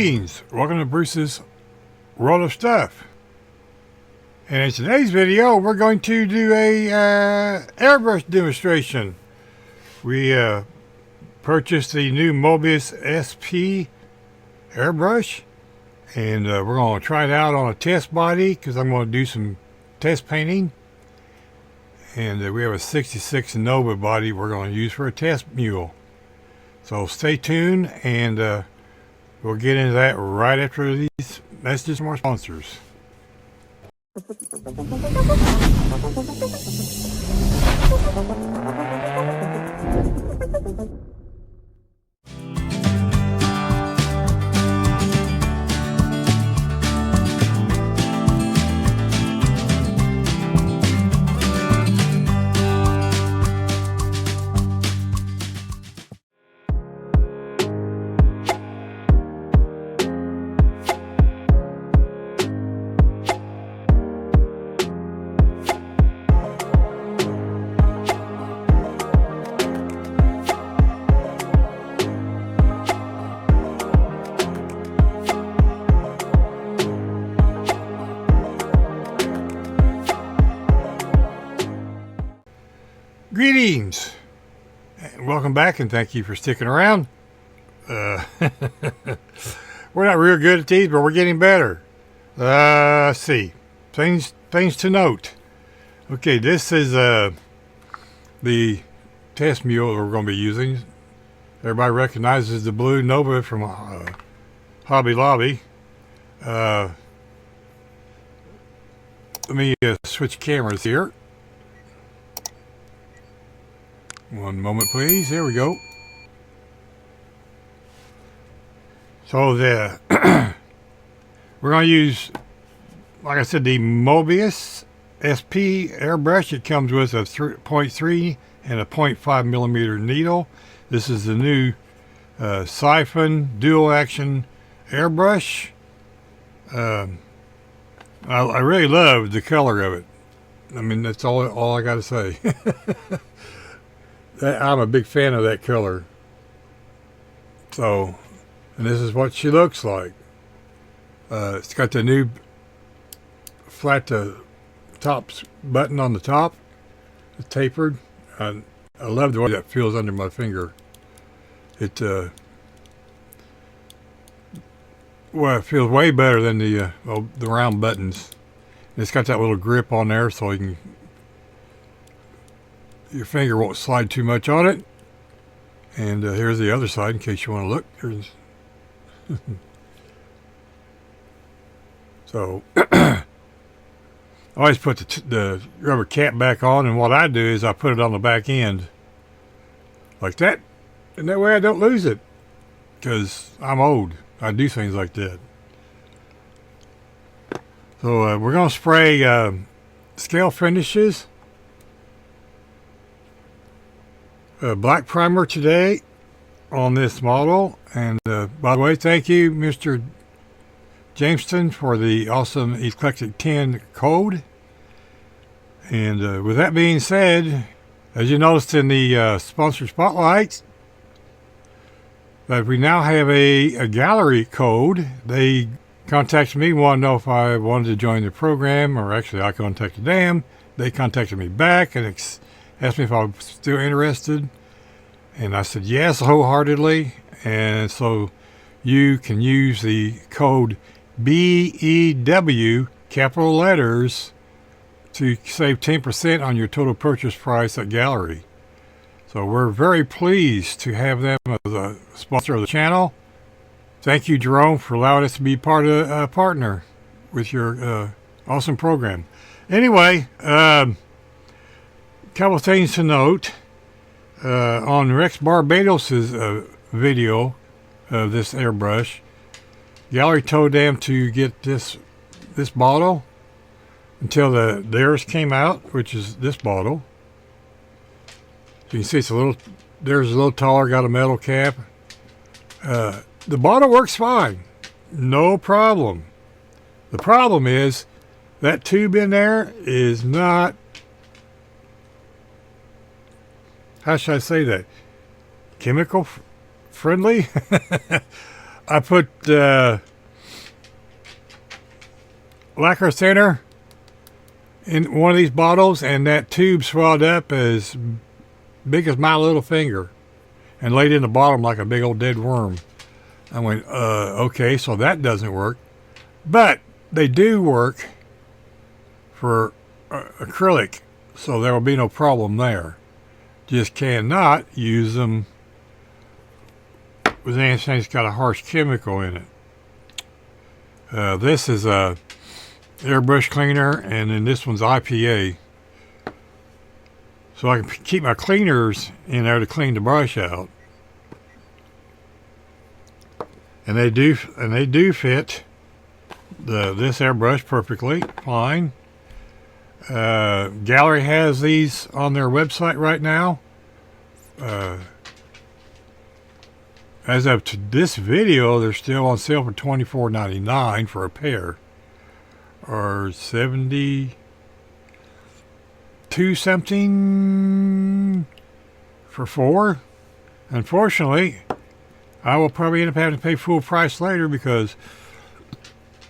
Greetings! Welcome to Bruce's World of Stuff. And in today's video, we're going to do a airbrush demonstration. We purchased the new Mobius-SP airbrush, and we're going to try it out on a test body because I'm going to do some test painting. And we have a 66 Nova body we're going to use for a test mule. So stay tuned, and we'll get into that right after these messages from our sponsors. Greetings, and welcome back, and thank you for sticking around. We're not real good at these, but we're getting better. Let's see. Things to note. Okay, this is the test mule we're going to be using. Everybody recognizes the blue Nova from Hobby Lobby. Let me switch cameras here. One moment, please. There we go. So we're going to use, like I said, the Mobius-SP airbrush. It comes with a 0.3 and a 0.5 millimeter needle. This is the new siphon dual action airbrush. I really love the color of it. I mean, that's all I got to say. I'm a big fan of that color. So, and this is what she looks like. It's got the new flat top button on the top. It's tapered. I love the way that feels under my finger. It feels way better than the round buttons. And it's got that little grip on there, so you can. Your finger won't slide too much on it. And here's the other side in case you want to look. Here's so I always put the rubber cap back on, and what I do is I put it on the back end like that, and that way I don't lose it, because I'm old. I do things like that. So we're going to spray ScaleFinishs Black Primer today on this model. And by the way, thank you, Mr. Jameson, for the awesome Eclectic 10 code. And with that being said, as you noticed in the sponsor spotlights, that we now have a Gaahleri code. They contacted me, wanted to know if I wanted to join the program, or actually I contacted them. They contacted me back and asked me if I was still interested, and I said yes wholeheartedly. And so you can use the code BEW, capital letters, to save 10% on your total purchase price at Gaahleri. So we're very pleased to have them as a sponsor of the channel. Thank you, Jerome, for allowing us to be part of a partner with your awesome program. Anyway, couple of things to note. On Rex Barbatos' video of this airbrush, Gaahleri told them to get this bottle until theirs came out, which is this bottle. So you can see it's theirs is a little taller, got a metal cap. The bottle works fine, no problem. The problem is that tube in there is not, how should I say that, chemical friendly. I put lacquer thinner in one of these bottles, and that tube swelled up as big as my little finger and laid in the bottom like a big old dead worm. I went, okay, so that doesn't work. But they do work for acrylic, so there will be no problem there. Just cannot use them with anything that's got a harsh chemical in it. This is a airbrush cleaner, and then this one's IPA. So I can keep my cleaners in there to clean the brush out. And they do fit this airbrush perfectly fine. Gaahleri has these on their website right now. As of to this video, they're still on sale for $24.99 for a pair, or $72 something for 4. Unfortunately, I will probably end up having to pay full price later because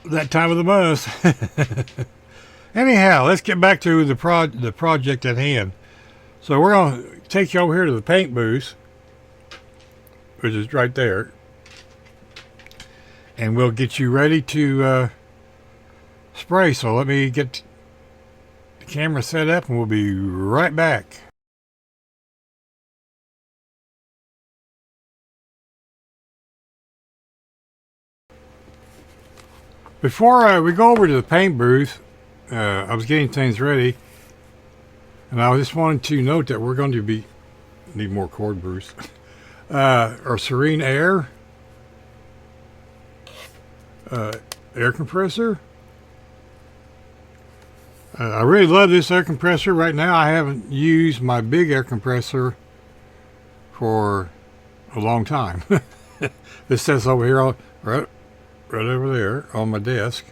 that time of the month. Anyhow, let's get back to the project at hand. So we're going to take you over here to the paint booth, which is right there, and we'll get you ready to spray. So let me get the camera set up, and we'll be right back. Before we go over to the paint booth, I was getting things ready, and I just wanted to note that we're going to be need more cord, Bruce. Our Serenair air compressor. I really love this air compressor. Right now I haven't used my big air compressor for a long time. This sits over here right over there on my desk,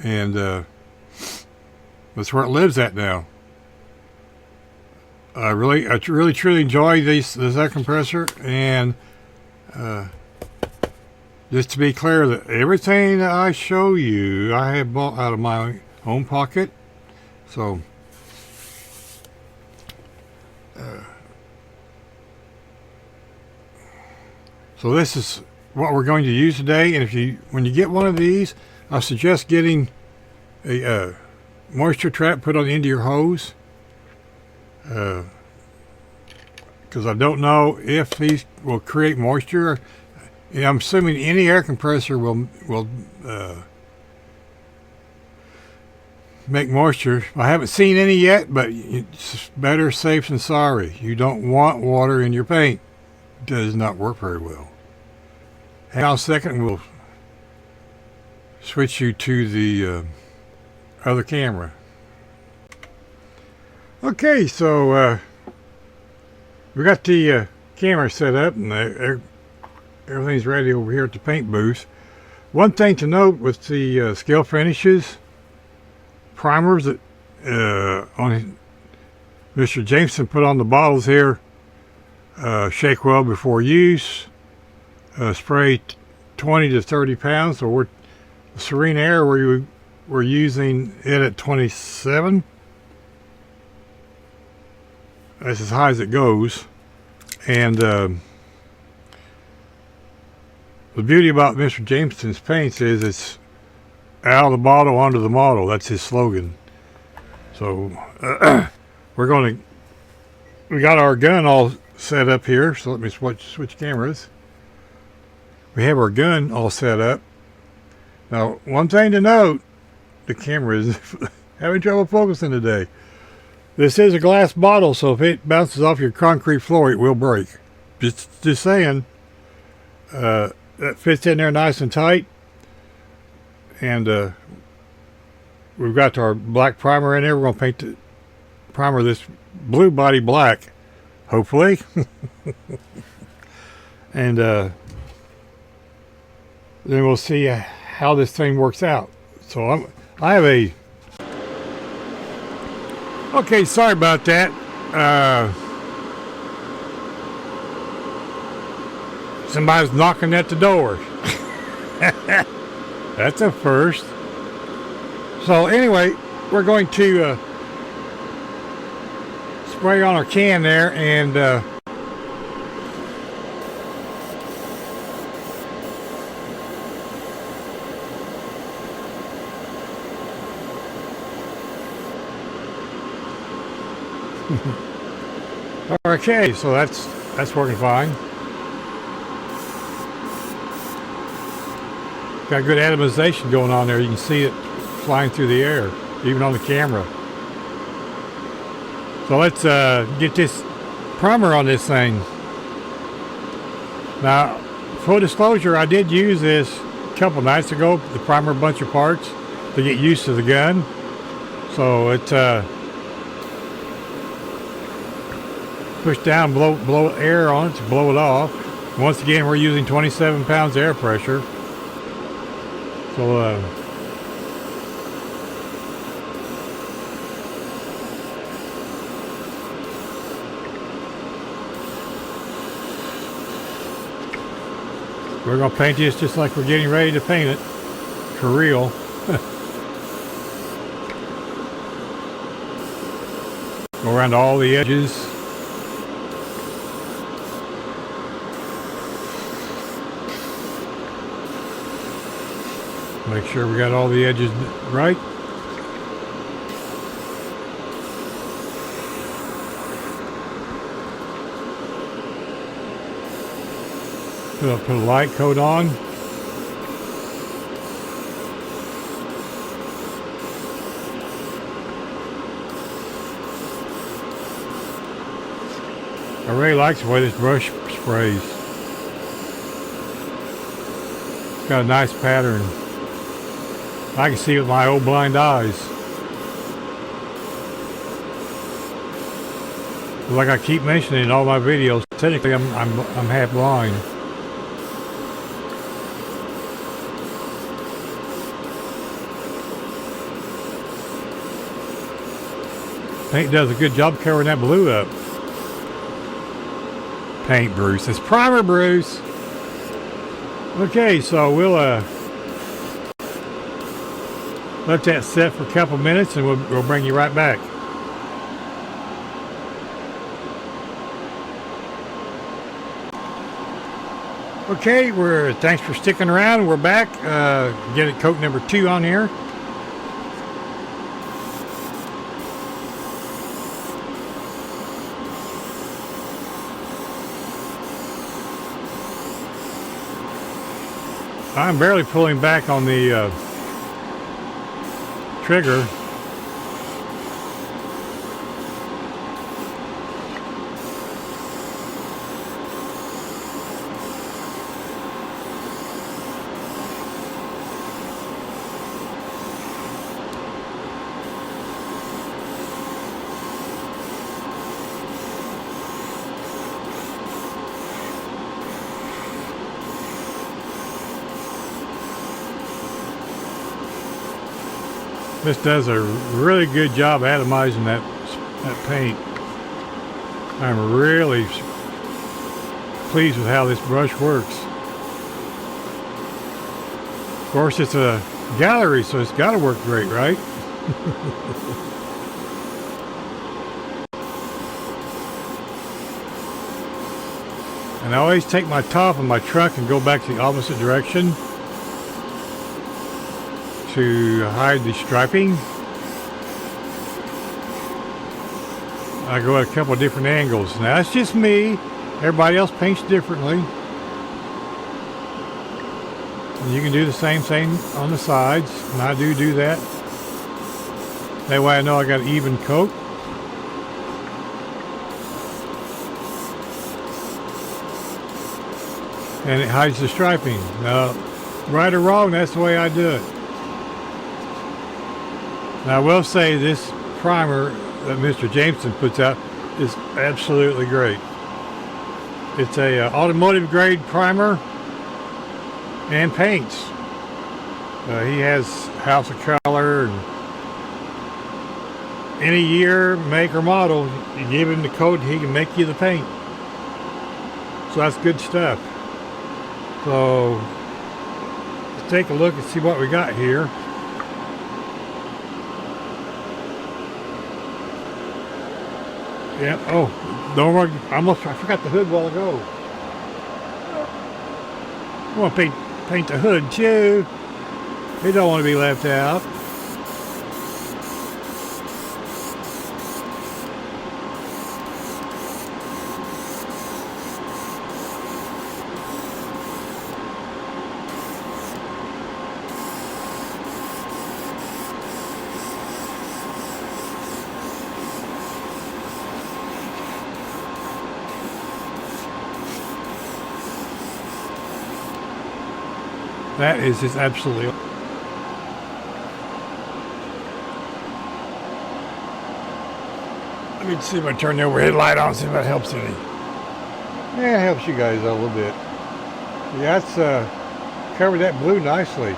and that's where it lives at now. I really truly enjoy this air compressor, and just to be clear, that everything that I show you I have bought out of my own pocket. So so this is what we're going to use today. And when you get one of these, I suggest getting a moisture trap put on the end of your hose, because I don't know if these will create moisture. I'm assuming any air compressor will make moisture. I haven't seen any yet, but it's better safe than sorry. You don't want water in your paint. It does not work very well. Hang on a second, and we'll switch you to the other camera. Okay, so we got the camera set up, and everything's ready over here at the paint booth. One thing to note with the ScaleFinishs primers that Mr. Jameson put on the bottles here, shake well before use, spray 20 to 30 pounds. So we're Serenair, we're using it at 27. That's as high as it goes. And the beauty about Mr. Jameson's paints is it's out of the bottle onto the model. That's his slogan. So we got our gun all set up here. So let me switch cameras. We have our gun all set up. Now, one thing to note, the camera is having trouble focusing today. This is a glass bottle, so if it bounces off your concrete floor, it will break. Just saying. That fits in there nice and tight. And we've got our black primer in there. We're going to primer this blue body black, hopefully. And then we'll see how this thing works out. So I have a... Okay, sorry about that. Somebody's knocking at the door. That's a first. So anyway, we're going to spray on our can there, and okay, so that's working fine. Got good atomization going on there. You can see it flying through the air, even on the camera. So let's get this primer on this thing. Now, full disclosure, I did use this a couple nights ago, the primer bunch of parts, to get used to the gun. So it push down, blow air on it to blow it off. Once again, we're using 27 pounds air pressure. So we're going to paint this just like we're getting ready to paint it, for real. Go around all the edges. Make sure we got all the edges right. Put a light coat on. I really like the way this brush sprays. It's got a nice pattern. I can see it with my old blind eyes. Like I keep mentioning in all my videos, technically I'm half blind. Paint does a good job covering that blue up. Paint, Bruce. It's primer, Bruce. Okay, so we'll let that set for a couple minutes, and we'll bring you right back. Okay, thanks for sticking around. We're back. Get it coat number 2 on here. I'm barely pulling back on the trigger. This does a really good job atomizing that paint. I'm really pleased with how this brush works. Of course, it's a Gaahleri, so it's got to work great, right? And I always take my top of my truck and go back the opposite direction to hide the striping. I go at a couple of different angles. Now that's just me. Everybody else paints differently. And you can do the same thing on the sides, and I do that. That way I know I got an even coat. And it hides the striping. Now, right or wrong, that's the way I do it. Now I will say this primer that Mr. Jameson puts out is absolutely great. It's a automotive grade primer and paints. He has House of Color and any year, make or model. You give him the code, he can make you the paint. So that's good stuff. So let's take a look and see what we got here. Yeah. Oh, don't worry. I forgot the hood a while ago. I want to paint the hood too. We don't want to be left out. That is just absolutely. Let me see if I turn the overhead light on, see if that helps any. Yeah, it helps you guys out a little bit. Yeah, that's covered that blue nicely.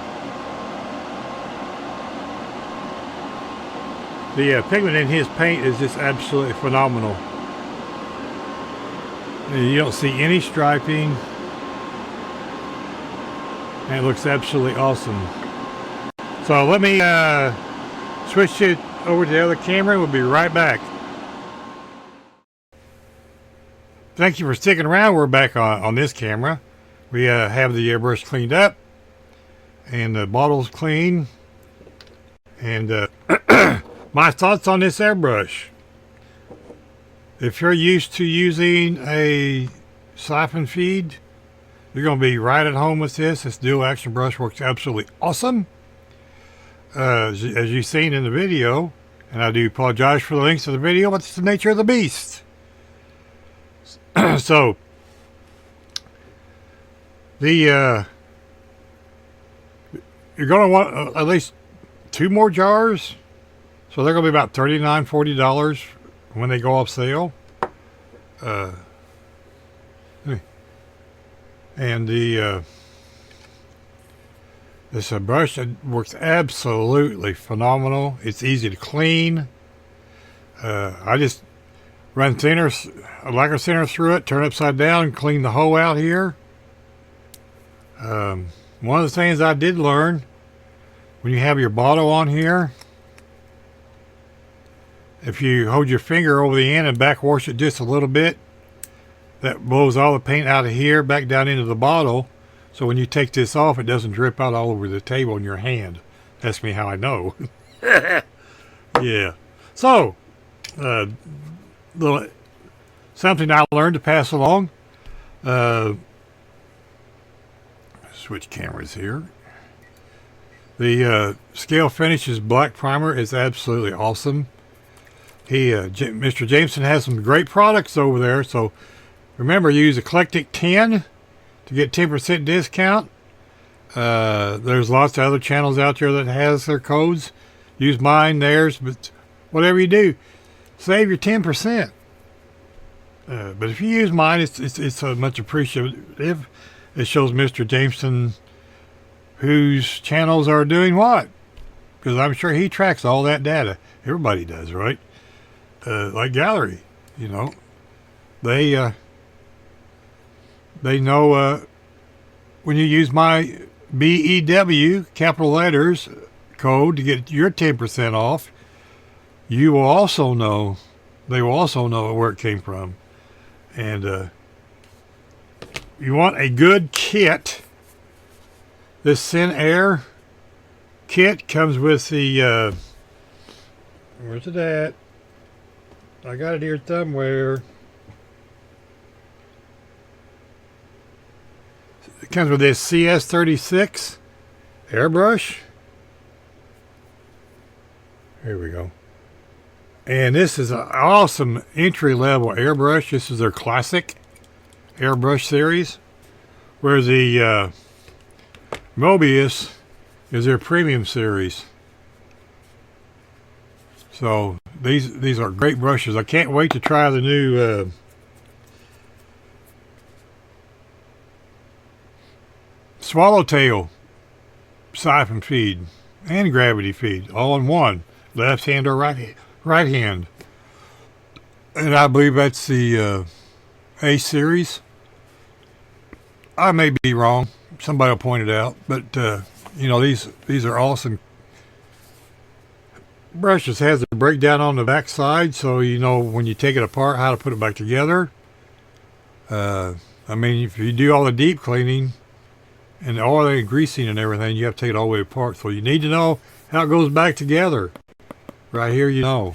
The pigment in his paint is just absolutely phenomenal. You don't see any striping. And it looks absolutely awesome. So let me switch it over to the other camera. We'll be right back. Thank you for sticking around. We're back on this camera. We have the airbrush cleaned up and the bottle's clean. And my thoughts on this airbrush. If you're used to using a siphon feed, you're going to be right at home with this. This dual action brush works absolutely awesome. As you've seen in the video, and I do apologize for the links to the video, but it's the nature of the beast. So, you're going to want at least 2 more jars. So they're going to be about $39, $40 when they go off sale. And this brush that works absolutely phenomenal. It's easy to clean. I just run a lacquer thinner through it, turn it upside down, and clean the hole out here. One of the things I did learn, when you have your bottle on here, if you hold your finger over the end and back wash it just a little bit, that blows all the paint out of here back down into the bottle. So when you take this off, it doesn't drip out all over the table in your hand. Ask me how I know. Yeah. So, something I learned to pass along. Switch cameras here. The ScaleFinishs Black Primer is absolutely awesome. Mr. Jameson has some great products over there, so remember, use Eclectic 10 to get 10% discount. There's lots of other channels out there that has their codes. Use mine, theirs, but whatever you do, save your 10%. But if you use mine, it's much appreciative. It shows Mr. Jameson whose channels are doing what. Because I'm sure he tracks all that data. Everybody does, right? Like Gaahleri, you know. They know when you use my BEW capital letters code to get your 10% off, you will also know, they will also know where it came from. And you want a good kit. This Serenair kit comes with the where's it at? I got it here somewhere. It comes with this CS36 airbrush. Here we go. And this is an awesome entry-level airbrush. This is their classic airbrush series, where the Mobius is their premium series. So these are great brushes. I can't wait to try the new Swallowtail siphon feed and gravity feed all in one, left hand or right hand. And I believe that's the A series. I may be wrong. Somebody will point it out. But, you know, these are awesome brushes. Has a breakdown on the back side, so you know when you take it apart how to put it back together. I mean, if you do all the deep cleaning and all the greasing and everything, you have to take it all the way apart. So you need to know how it goes back together. Right here, you know.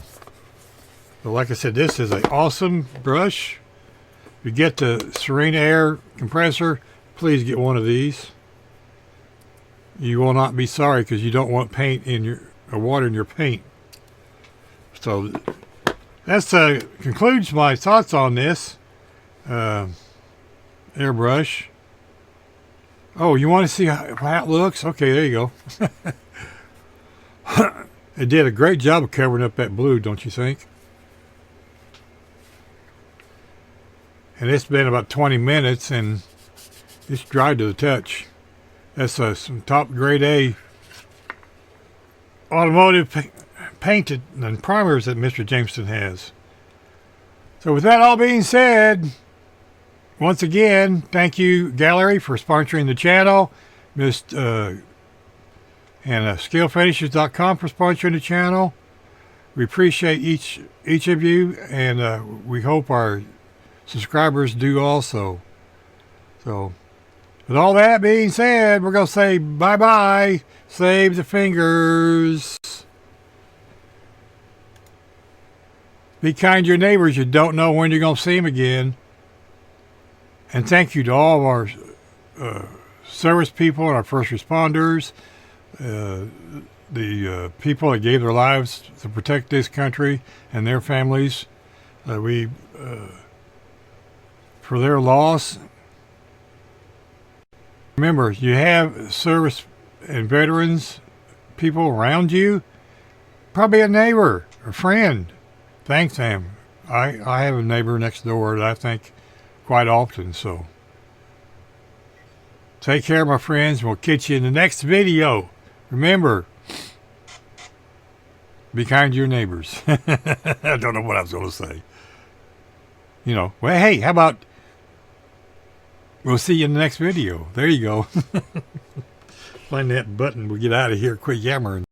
But like I said, this is an awesome brush. If you get the Serenair compressor, please get one of these. You will not be sorry, because you don't want paint in your or water in your paint. So that's concludes my thoughts on this airbrush. Oh, you want to see how it looks? Okay, there you go. It did a great job of covering up that blue, don't you think? And it's been about 20 minutes, and it's dry to the touch. That's some top grade A automotive painted and primers that Mr. Jameson has. So with that all being said, once again, thank you, Gaahleri, for sponsoring the channel. And ScaleFinishs.com for sponsoring the channel. We appreciate each of you, and we hope our subscribers do also. So, with all that being said, we're going to say bye-bye. Save the fingers. Be kind to your neighbors. You don't know when you're going to see them again. And thank you to all of our service people and our first responders, the people that gave their lives to protect this country and their families. For their loss. Remember, you have service and veterans people around you. Probably a neighbor, a friend. Thank them. I have a neighbor next door that I thank quite often. So take care, my friends. We'll catch you in the next video. Remember, be kind to your neighbors. I don't know what I was going to say. You know, well, hey, how about we'll see you in the next video. There you go. Find that button. We'll get out of here. Quit yammering.